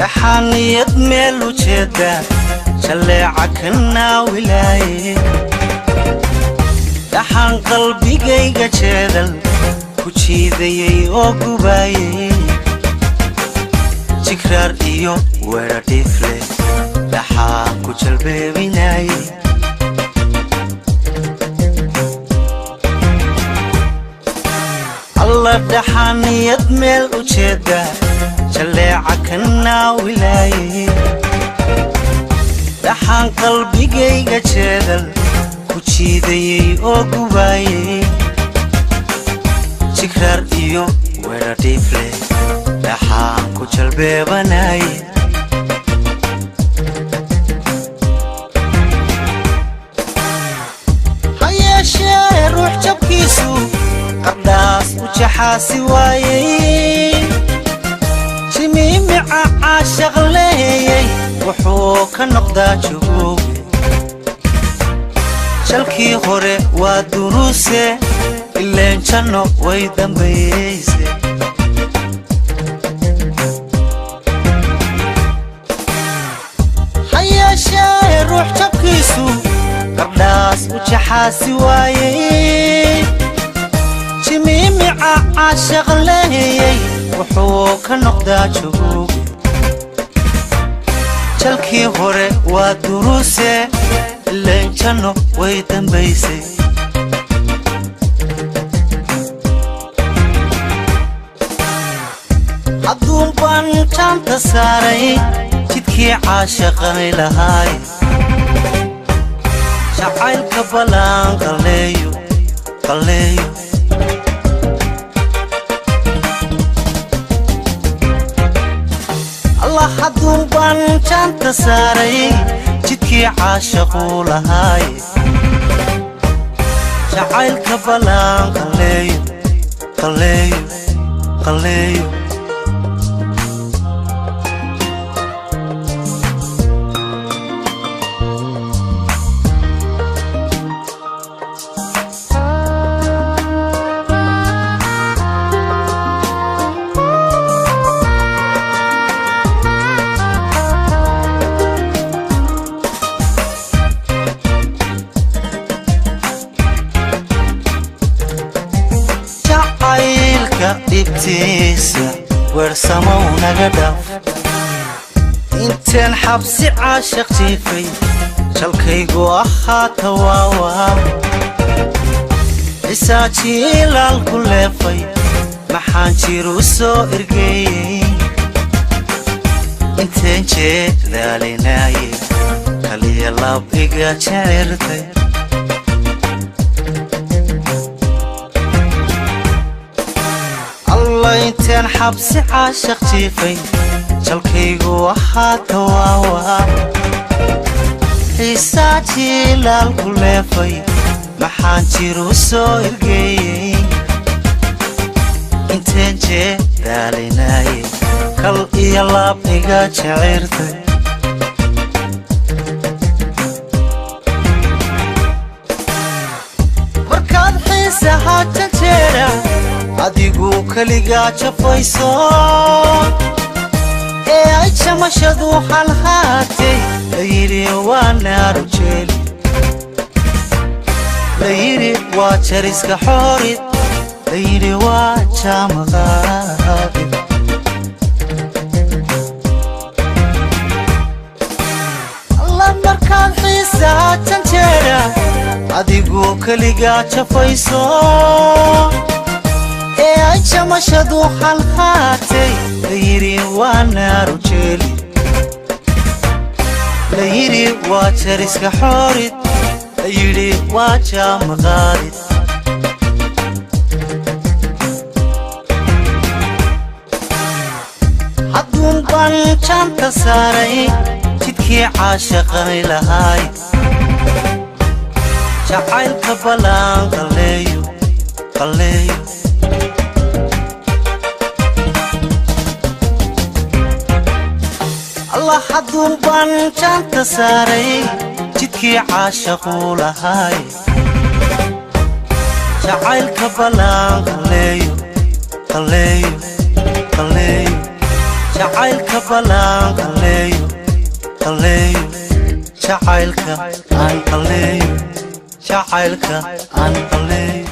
dhaxaniyad meel u jeeda jaleeca kana wilaayay dhaxan qalbigayga jeedal ku jiidayay oo gubayay jikraar iyo weerar dhifle dhaxan ku jalbeebinay alla dhaxaniyad meel u jeeda jaleeca kana wilaayay dhaxan qalbigayga jeedal ku jiidayay oo gubayay jikraar iyo weerar dhifle dhaxan ku jalbeebanay hayeeshee ruux jabkiisu qardhaas u jaxaasi waayay jimiimica caashaq leeyay wuxuu ka noqdaa jugooge shalkii hore waa duruuse ileen janno way dambayeyse hayeeshee ruux jabkiisu qardhaas u jaxaasi waayay jimiimica caashaq leeyay wuxuu ka noqdaa jugooge shalkii hore waa duruuse ileen janno way dambaysay hadduun baan jaanta saaray jidkii caashaqani lahaay jacaylka balaan qalleeyo qalleeyo allah hadduun baan jaanta saaray jidkii caashaqu lahaay jacaylka balaan qalleeyo qalleeyo qalleeyo dhibtiisa weersamow naga dhaaf inteen xabsi caashaq jiifay jalkaygu ahaata waawaa cisaajiilaal ku leefay maxaan jiru soo ergeeyey inteen jeedaalinaayay kaliya lab iga jecertay inteen xabsi caashaq jiifay jalkaygu ahaata waawaa cisaajiilaal ku leefay maxaan jiru soo ergeeyey inteen jeedaalinaayay kal iyo laab iga jecertay markaad xiisaha janjeera adigu kaligaa jafayso ee ay jamashadu halhaatay layidhi waa naaru jeeli layidhi waa jariska xoorid layidhi waa jaamaqaabid allah markaad xiisaa janjeera adigu kaligaa jafayso ee ay jamashadu halhaatay layidhi waa naaru jeeli layidhi waa jariska xoorid layidhi waa jaamaqaadid hadduun baan jaanta saaray jidkii caashaqani lahaay jacaylka balaan qalleeyo qalleeyo allah hadduun baan jaanta saaray jidkii caashaqu lahaay jacaylka balaan qalleeyo qalleeyo qalleeyo jacaylka balaan qaleeyo qaleeyo jacaylka aan qaleeyo jacaylka aan qaleeyo